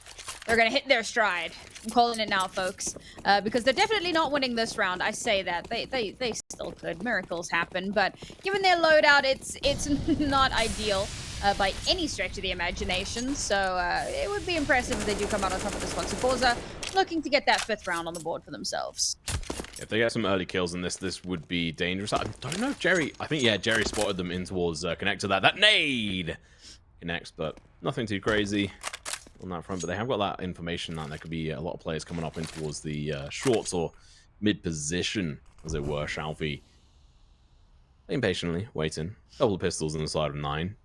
they're going to hit their stride. I'm calling it now, folks. Because they're definitely not winning this round. I say that. They still could. Miracles happen. But given their loadout, it's not ideal by any stretch of the imagination. So it would be impressive if they do come out on top of this one. So forZe looking to get that 5th round on the board for themselves. If they get some early kills in this would be dangerous. I don't know if Jerry... I think, yeah, Jerry spotted them in towards connector. That nade connects, but nothing too crazy on that front. But they have got that information that there could be a lot of players coming up in towards the shorts or mid position, as it were. Chalfie impatiently waiting. Couple of pistols on the side of 9.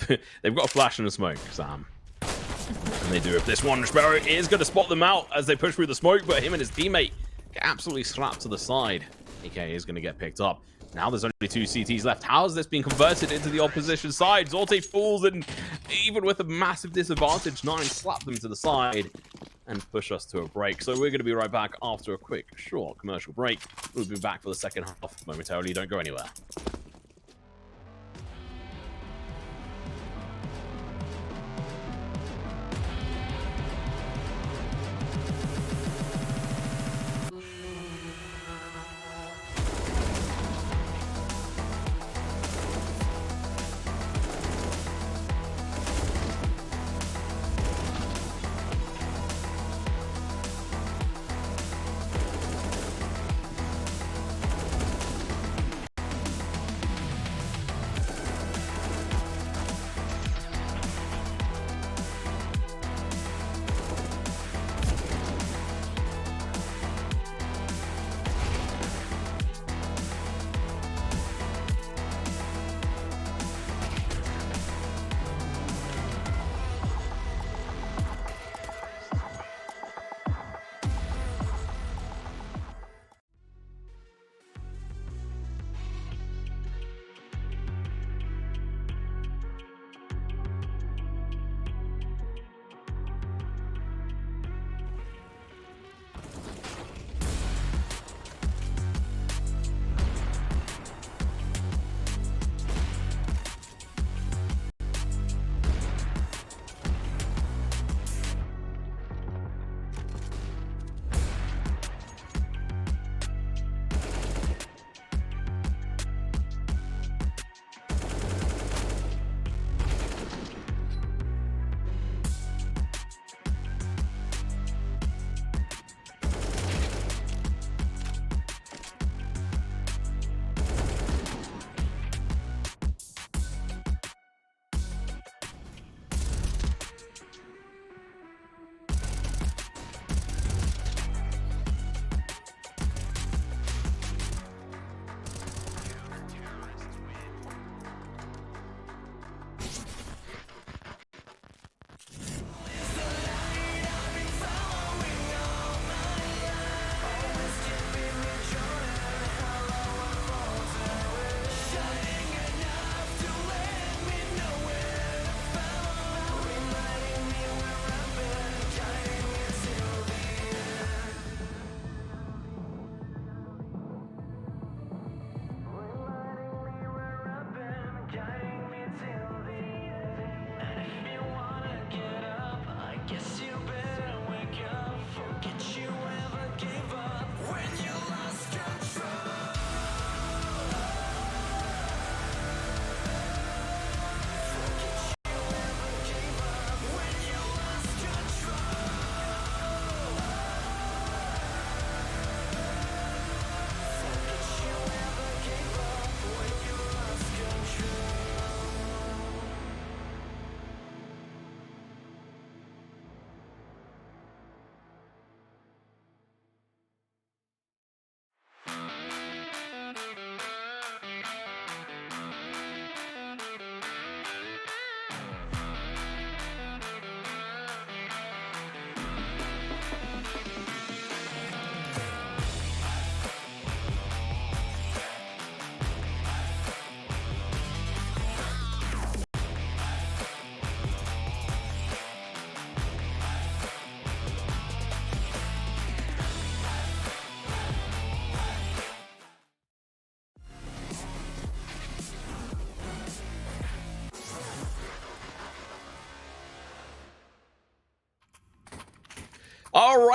They've got a flash and a smoke, Sam. And they do. If this one, Sparrow is going to spot them out as they push through the smoke, but him and his teammate get absolutely slapped to the side. AK is going to get picked up. Now there's only 2 CTs left. How has this been converted into the opposition side? Zorte falls, and even with a massive disadvantage, 9 slap them to the side and push us to a break. So we're going to be right back after a quick, short commercial break. We'll be back for the second half momentarily. Don't go anywhere.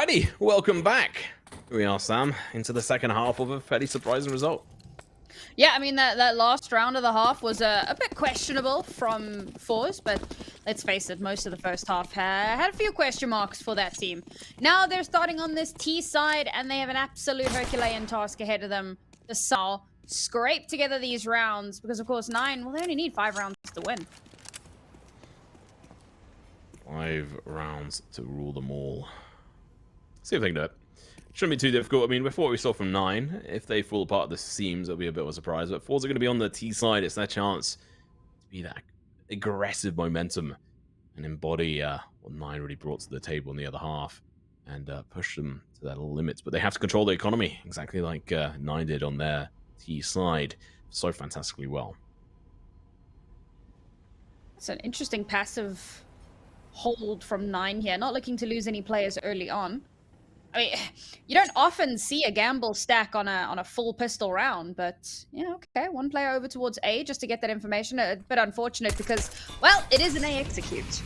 Alrighty, welcome back. Here we are, Sam, into the second half of a fairly surprising result. Yeah, I mean, that last round of the half was a bit questionable from forZe, but let's face it, most of the first half had a few question marks for that team. Now they're starting on this T side, and they have an absolute Herculean task ahead of them to somehow scrape together these rounds, because of course 9, well, they only need 5 rounds to win. 5 rounds to rule them all. See if they can do it. Shouldn't be too difficult. I mean, with what we saw from 9, if they fall apart at the seams, it'll be a bit of a surprise. But forZe are going to be on the T side. It's their chance to be that aggressive momentum and embody what 9 really brought to the table in the other half and push them to their limits. But they have to control the economy, exactly like 9 did on their T side so fantastically well. It's an interesting passive hold from 9 here, not looking to lose any players early on. I mean, you don't often see a gamble stack on a full pistol round, but yeah, okay, one player over towards A just to get that information. A bit unfortunate because, well, it is an A execute.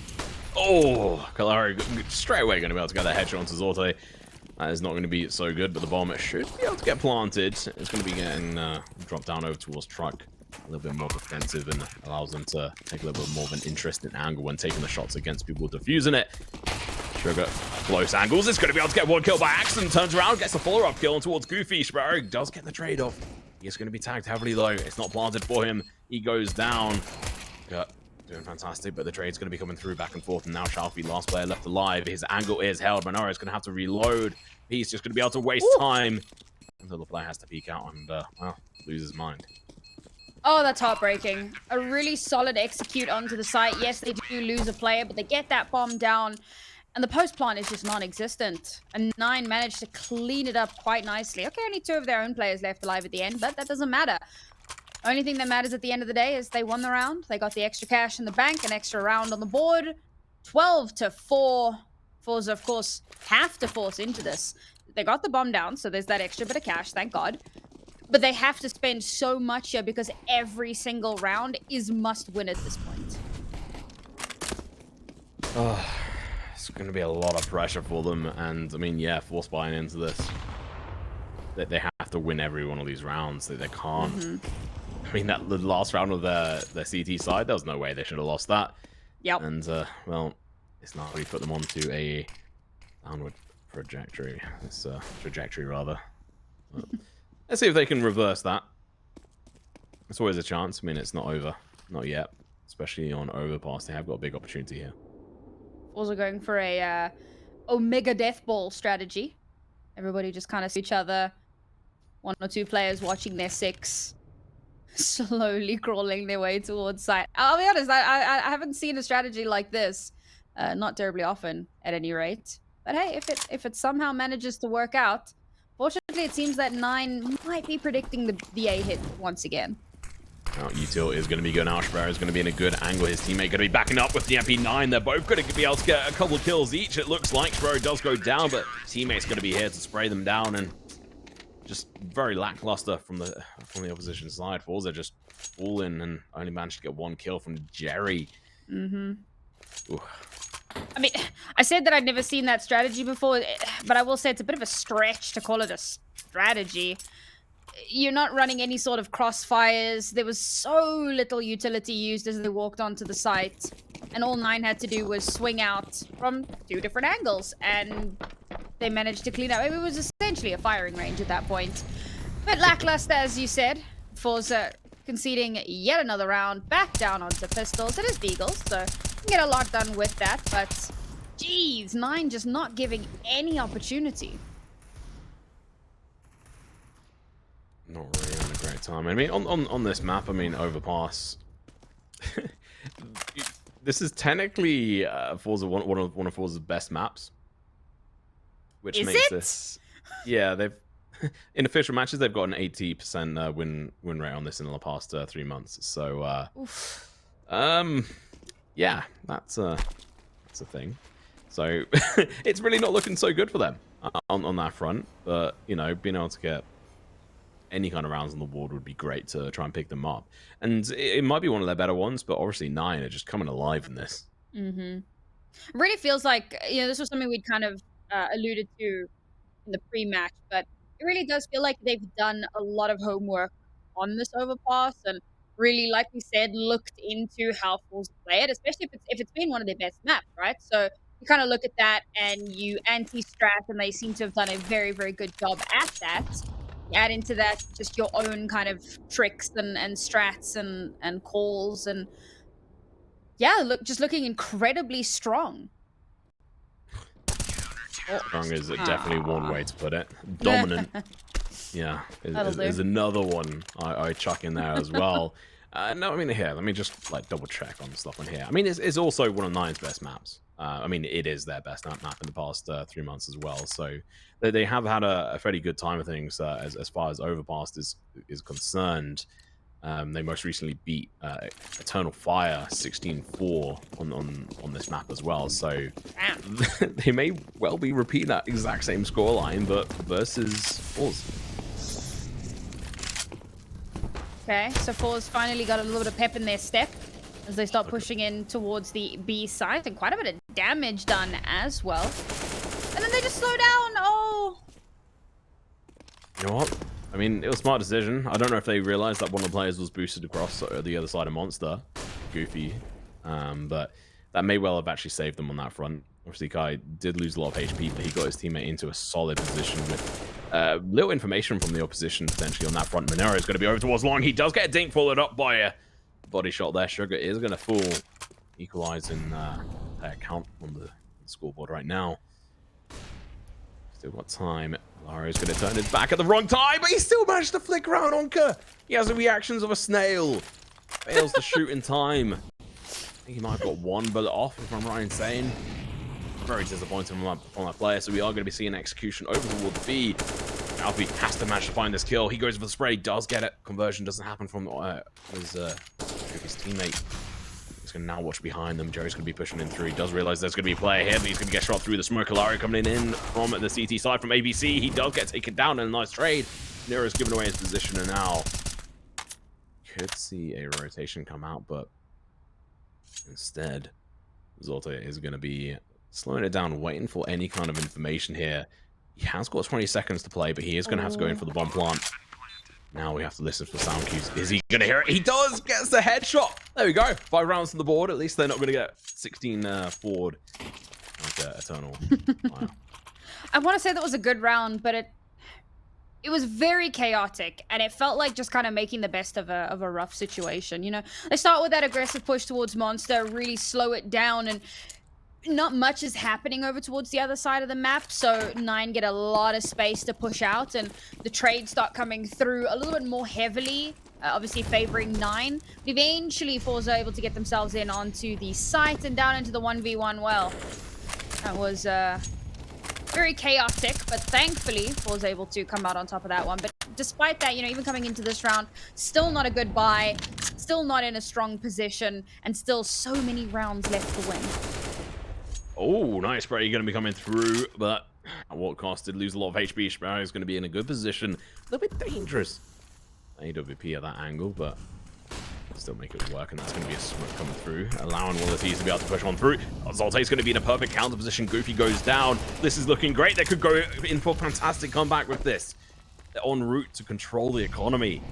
Oh, Kalari straight away going to be able to get that headshot onto Zorte. That is not going to be so good, but the bomb should be able to get planted. It's going to be getting dropped down over towards truck. A little bit more defensive and allows them to take a little bit more of an interesting angle when taking the shots against people defusing it. Sugar, close angles. It's going to be able to get one kill by accident. Turns around, gets a follow-up kill towards Goofy. Sparrow does get the trade-off. He is going to be tagged heavily, though. It's not planted for him. He goes down. Doing fantastic, but the trade's going to be coming through back and forth. And now Shalfie, last player left alive. His angle is held. Monaro is going to have to reload. He's just going to be able to waste time until the player has to peek out and, well, lose his mind. Oh, that's heartbreaking. A really solid execute onto the site. Yes, they do lose a player, but they get that bomb down. And the post plant is just non-existent. And 9 managed to clean it up quite nicely. Okay, only 2 of their own players left alive at the end, but that doesn't matter. Only thing that matters at the end of the day is they won the round. They got the extra cash in the bank, an extra round on the board. 12-4. forZe, of course, have to force into this. They got the bomb down, so there's that extra bit of cash, thank God. But they have to spend so much here because every single round is must win at this point. Oh, it's going to be a lot of pressure for them. And, I mean, yeah, force buying into this. They have to win every one of these rounds. They can't. I mean, the last round of their CT side, there was no way they should have lost that. Yep. And, well, it's not really put them onto a downward trajectory. It's trajectory, rather. But let's see if they can reverse that. It's always a chance. I mean, it's not over. Not yet. Especially on Overpass. They have got a big opportunity here. Also going for a Omega Death Ball strategy. Everybody just kind of see each other. 1 or 2 players watching their 6. Slowly crawling their way towards site. I'll be honest, I haven't seen a strategy like this. Not terribly often, at any rate. But hey, if it somehow manages to work out, fortunately, it seems that 9 might be predicting the A hit once again. Now, Util is going to be good. Ashbearer is going to be in a good angle. His teammate going to be backing up with the MP9. They're both going to be able to get a couple of kills each. It looks like Sparrow does go down, but teammate's going to be here to spray them down. And just very lackluster from the opposition side. forZe just all in and only managed to get 1 kill from Jerry. I mean, I said that I'd never seen that strategy before, but I will say it's a bit of a stretch to call it a strategy. You're not running any sort of crossfires. There was so little utility used as they walked onto the site. And all 9 had to do was swing out from 2 different angles. And they managed to clean up. It was essentially a firing range at that point. But lackluster, as you said. forZe conceding yet another round. Back down onto pistols. It is Beagles, so you can get a lot done with that. But, geez, 9 just not giving any opportunity. Not really having a great time. I mean, on this map, I mean, Overpass. This is technically forZe one of forZe's best maps, which makes this. Yeah, they've in official matches they've got an 80% win rate on this in the past 3 months. So, yeah, that's a thing. So it's really not looking so good for them on that front. But you know, being able to get any kind of rounds on the board would be great to try and pick them up. And it might be one of their better ones, but obviously 9 are just coming alive in this. It really feels like, you know, this was something we'd kind of alluded to in the pre-match, but it really does feel like they've done a lot of homework on this overpass and really, like we said, looked into how forZe play it, especially if it's been one of their best maps, right? So you kind of look at that and you anti-strat, and they seem to have done a very, very good job at that. You add into that just your own kind of tricks and strats and calls, and yeah, just looking incredibly strong. Strong is definitely one way to put it. Yeah. Dominant, yeah, That'll do. is another one I chuck in there as well. No, I mean, here, let me just like double check on stuff on here. I mean, it's also one of Nine's best maps. I mean, it is their best map in the past 3 months as well. So they have had a fairly good time of things as far as Overpass is concerned. They most recently beat Eternal Fire 16-4 on this map as well. So they may well be repeating that exact same scoreline, but versus forZe. Okay, so forZe finally got a little bit of pep in their step as they start pushing in towards the B site, and quite a bit of damage done as well. And then they just slow down. Oh. You know what? I mean, it was a smart decision. I don't know if they realized that one of the players was boosted across the other side of Monster. Goofy. But that may well have actually saved them on that front. Obviously, Kai did lose a lot of HP, but he got his teammate into a solid position with little information from the opposition potentially on that front. Monero is going to be over towards long. He does get a dink followed up by a body shot there. Sugar is going to fall, equalizing their count on the scoreboard right now. Still got time. Lario's going to turn his back at the wrong time, but he still managed to flick around Onka. He has the reactions of a snail. Fails to shoot in time. I think he might have got one bullet off, if I'm right in saying. Very disappointing from that player, so we are going to be seeing execution over towards B. Alfie has to manage to find this kill. He goes for the spray, does get it. Conversion doesn't happen from his teammate. He's going to now watch behind them. Joe's going to be pushing in through. He does realize there's going to be a player here, but he's going to get shot through the smoke. Alario coming in from the CT side from ABC. He does get taken down in a nice trade. Nero's given away his position, and now could see a rotation come out, but instead, Zolta is going to be slowing it down, waiting for any kind of information here. He has got 20 seconds to play, but he is going to have to go in for the bomb plant. Now we have to listen for sound cues. Is he going to hear it? He does! Gets the headshot! There we go. 5 rounds on the board. At least they're not going to get 16 forward. Like Eternal. Wow. I want to say that was a good round, but it was very chaotic, and it felt like just kind of making the best of a rough situation, you know? They start with that aggressive push towards Monster, really slow it down, and not much is happening over towards the other side of the map, so Nine get a lot of space to push out, and the trades start coming through a little bit more heavily, obviously favoring Nine. But eventually, forZe are able to get themselves in onto the site and down into the 1v1 well. That was very chaotic, but thankfully, forZe able to come out on top of that one. But despite that, you know, even coming into this round, still not a good buy, still not in a strong position, and still so many rounds left to win. Oh, nice spray going to be coming through, but at what cost? Did lose a lot of HP. Spray is going to be in a good position. A little bit dangerous. AWP at that angle, but still make it work, and that's going to be a smoke coming through, allowing one of the T's to be able to push on through. Zolte's going to be in a perfect counter position. Goofy goes down. This is looking great. They could go in for a fantastic comeback with this. They're en route to control the economy.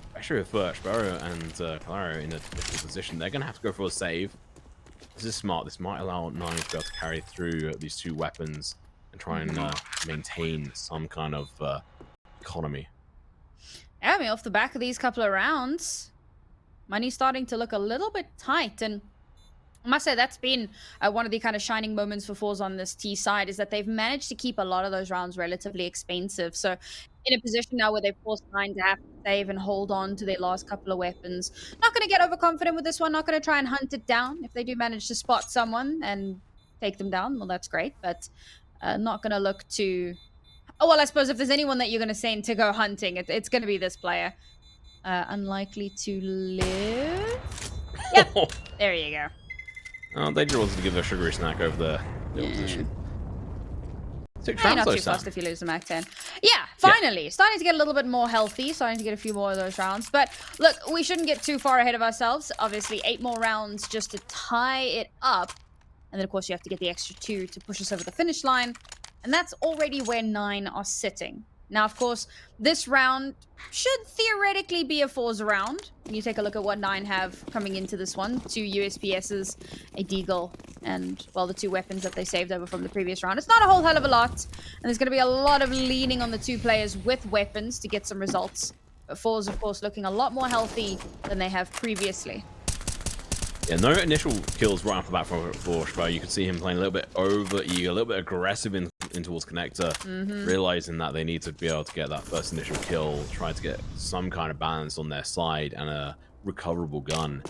Especially with Sparrow and Claro in a difficult position. They're going to have to go for a save. This is smart. This might allow Nine to be able to carry through these 2 weapons and try and maintain some kind of economy. Yeah, I mean, off the back of these couple of rounds, money's starting to look a little bit tight, and I must say that's been one of the kind of shining moments for forZe on this T side, is that they've managed to keep a lot of those rounds relatively expensive. So in a position now where they've forced Nine to have to save and hold on to their last couple of weapons. Not going to get overconfident with this one, not going to try and hunt it down. If they do manage to spot someone and take them down, well, that's great, but not going to look to... Oh, well, I suppose if there's anyone that you're going to send to go hunting, it's going to be this player. Unlikely to live. Yep, there you go. Oh, they just wanted to give their sugary snack over the opposition. You're not too fast if you lose the Mac 10. Yeah, finally. Yeah. Starting to get a little bit more healthy. Starting to get a few more of those rounds. But look, we shouldn't get too far ahead of ourselves. Obviously, 8 more rounds just to tie it up. And then, of course, you have to get the extra 2 to push us over the finish line. And that's already where 9 are sitting. Now, of course, this round should theoretically be a forZe round. When you take a look at what 9 have coming into this one. 2 USPSs, a Deagle, and, well, the 2 weapons that they saved over from the previous round. It's not a whole hell of a lot. And there's going to be a lot of leaning on the 2 players with weapons to get some results. But forZe, of course, looking a lot more healthy than they have previously. Yeah, no initial kills right off the bat for Schwa. You could see him playing a little bit over eager, a little bit aggressive in towards connector, realizing that they need to be able to get that first initial kill, try to get some kind of balance on their side and a recoverable gun.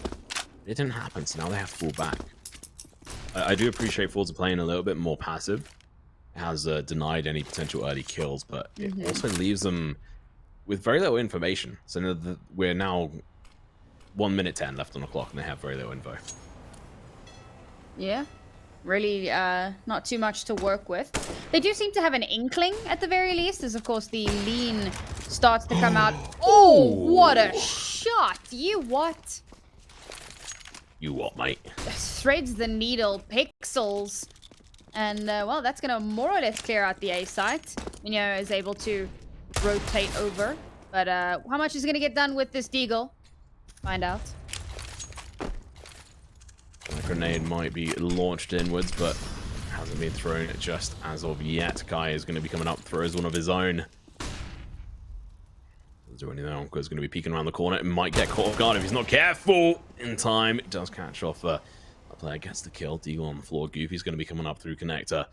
It didn't happen, so now they have to fall back. I do appreciate forZe playing a little bit more passive. It has denied any potential early kills, but it also leaves them with very little information. So we're now 1 minute 10 left on the clock, and they have very little info. Yeah, really not too much to work with. They do seem to have an inkling, at the very least, as of course the lean starts to come out. Oh, what a shot! You what? You what, mate? Threads the needle, pixels. And, well, that's going to more or less clear out the A site. Minho is able to rotate over. But how much is going to get done with this Deagle? Find out. A grenade might be launched inwards, but hasn't been thrown just as of yet. Kai is going to be coming up, throws one of his own. Doesn't do anything. Uncle's going to be peeking around the corner. It might get caught off guard if he's not careful. In time, it does catch off a player, gets the kill. Deagle on the floor. Goofy's going to be coming up through connector.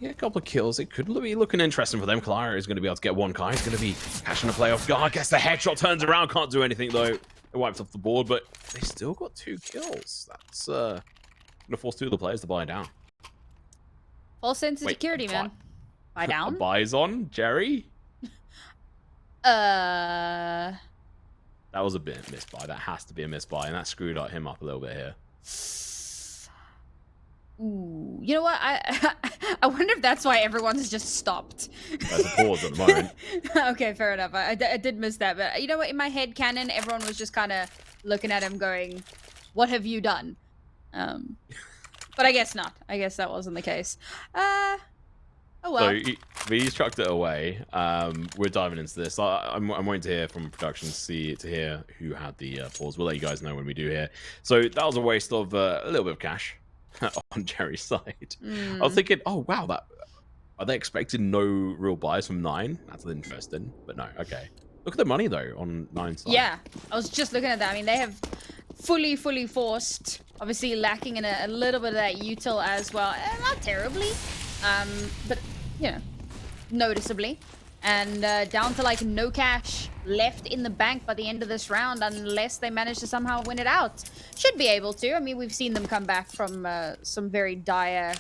Get a couple of kills. It could be looking interesting for them. Clara is going to be able to get one. Kai is going to be catching a play off guard. Gets the headshot, turns around, can't do anything though. It wipes off the board, but they still got 2 kills. That's going to force 2 of the players to buy down. False sense of security, man. Buy down? A buys on, Jerry? That was a bit of a misbuy. That has to be a misbuy, and that screwed him up a little bit here. Ooh, you know what? I wonder if that's why everyone's just stopped. There's a pause at the moment. Okay, fair enough. I did miss that, but you know what? In my head canon, everyone was just kind of looking at him going, what have you done? But I guess not. I guess that wasn't the case. Oh well. So he's chucked it away. We're diving into this. I'm waiting to hear from production to hear who had the pause. We'll let you guys know when we do here. So that was a waste of a little bit of cash on Jerry's side. I was thinking, oh wow, are they expecting no real buys from 9? That's interesting, but no. Okay, look at the money though on 9's side. Yeah, I was just looking at that. I mean, they have fully forced, obviously lacking in a little bit of that util as well. Not terribly, but you know, noticeably. And down to like no cash left in the bank by the end of this round, unless they manage to somehow win it out. Should be able to. I mean, we've seen them come back from some very dire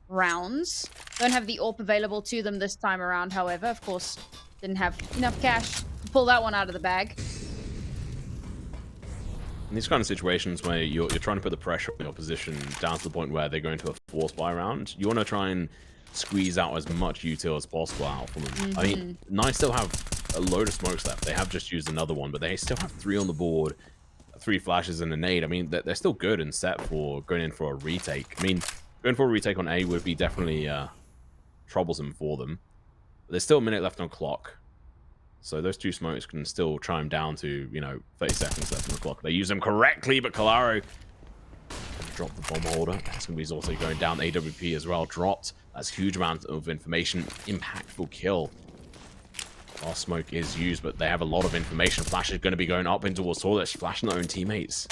rounds. Don't have the AWP available to them this time around, however. Of course, didn't have enough cash to pull that one out of the bag. In these kind of situations where you're trying to put the pressure on the opposition down to the point where they're going to a force buy round, you want to try and squeeze out as much util as possible out from them. I mean, 9 still have a load of smokes left. They have just used another one, but they still have 3 on the board, 3 flashes and a nade. I mean, they're still good and set for going in for a retake. I mean, going for a retake on A would be definitely troublesome for them. But there's still a minute left on clock. So those 2 smokes can still try them down to, you know, 30 seconds left on the clock. They use them correctly, but Kalaro dropped the bomb holder. That's going to be also going down. AWP as well dropped. That's a huge amount of information. Impactful kill. Last smoke is used, but they have a lot of information. Flash is going to be going up into towards toilets, flashing their own teammates.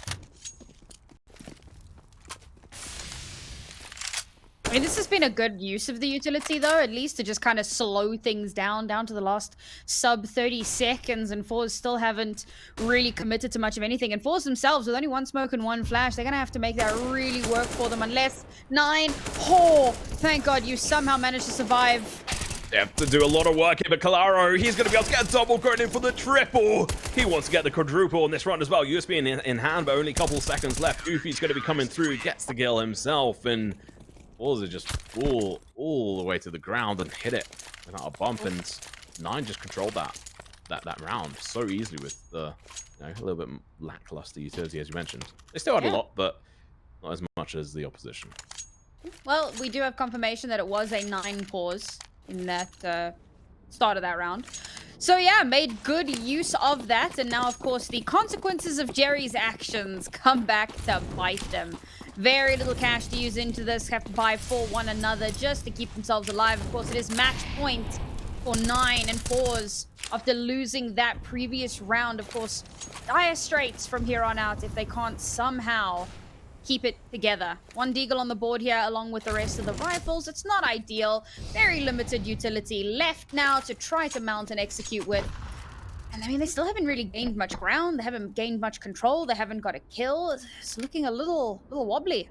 I mean, this has been a good use of the utility, though, at least to just kind of slow things down to the last sub 30 seconds, and forZe still haven't really committed to much of anything. And forZe themselves, with only 1 smoke and 1 flash, they're going to have to make that really work for them, unless 9, thank God you somehow managed to survive. They have to do a lot of work here, but Kalaro, he's going to be able to get a double, going in for the triple. He wants to get the quadruple in this run as well. USB in hand, but only a couple seconds left. Goofy's going to be coming through, gets the kill himself, and forZe just fall all the way to the ground and hit it without a bump, and 9 just controlled that round so easily with the a little bit lackluster utility, as you mentioned. They still had a lot, but not as much as the opposition. Well, we do have confirmation that it was a 9 pause in that start of that round. So yeah, made good use of that, and now of course the consequences of Jerry's actions come back to bite them. Very little cash to use into this, have to buy for one another just to keep themselves alive. Of course, it is match point for 9 and forZe after losing that previous round. Of course, dire straits from here on out if they can't somehow keep it together. One deagle on the board here along with the rest of the rifles. It's not ideal. Very limited utility left now to try to mount and execute with. And I mean, they still haven't really gained much ground. They haven't gained much control. They haven't got a kill. It's looking a little wobbly.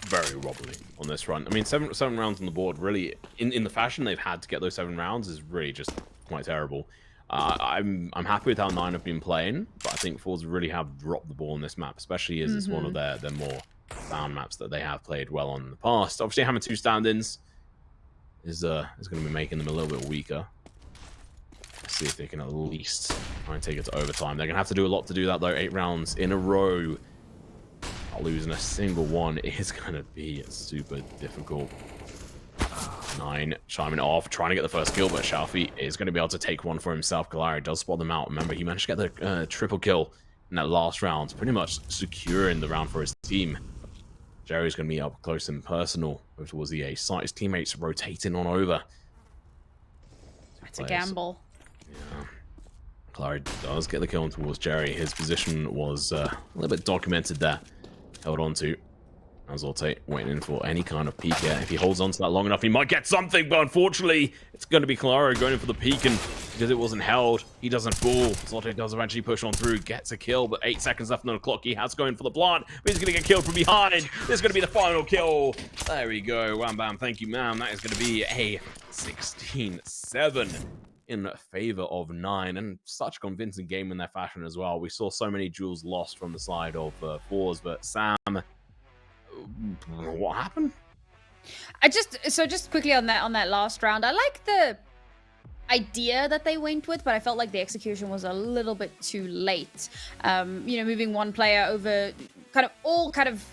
Very wobbly on this run. I mean, seven rounds on the board, really, in the fashion they've had to get those 7 rounds is really just quite terrible. I'm happy with how 9 have been playing, but I think forZe really have dropped the ball on this map, especially as it's one of their more down maps that they have played well on in the past. Obviously, having 2 stand-ins is going to be making them a little bit weaker. Let's see if they can at least try and take it to overtime. They're going to have to do a lot to do that, though. 8 rounds in a row. Losing a single one is going to be super difficult. 9 chiming off, trying to get the first kill, but Shalfie is going to be able to take one for himself. Galari does spot them out. Remember, he managed to get the triple kill in that last round, pretty much securing the round for his team. Jerry's going to be up close and personal towards the A site. His teammates rotating on over. That's a gamble. Yeah. Galari does get the kill towards Jerry. His position was a little bit documented there. Held on to. Azorte waiting in for any kind of peek here. If he holds on to that long enough, he might get something, but unfortunately, it's going to be Claro going in for the peek, and because it wasn't held, he doesn't fall. Azorte does eventually push on through, gets a kill, but 8 seconds left on the clock. He has to go in for the plant, but he's going to get killed from behind. This is going to be the final kill. There we go. Wham bam. Thank you, ma'am. That is going to be a 16-7. In favor of 9, and such a convincing game in their fashion as well. We saw so many jewels lost from the side of forZe, but Sam, what happened? Just quickly on that last round, I like the idea that they went with, but I felt like the execution was a little bit too late. You know, moving one player over, kind of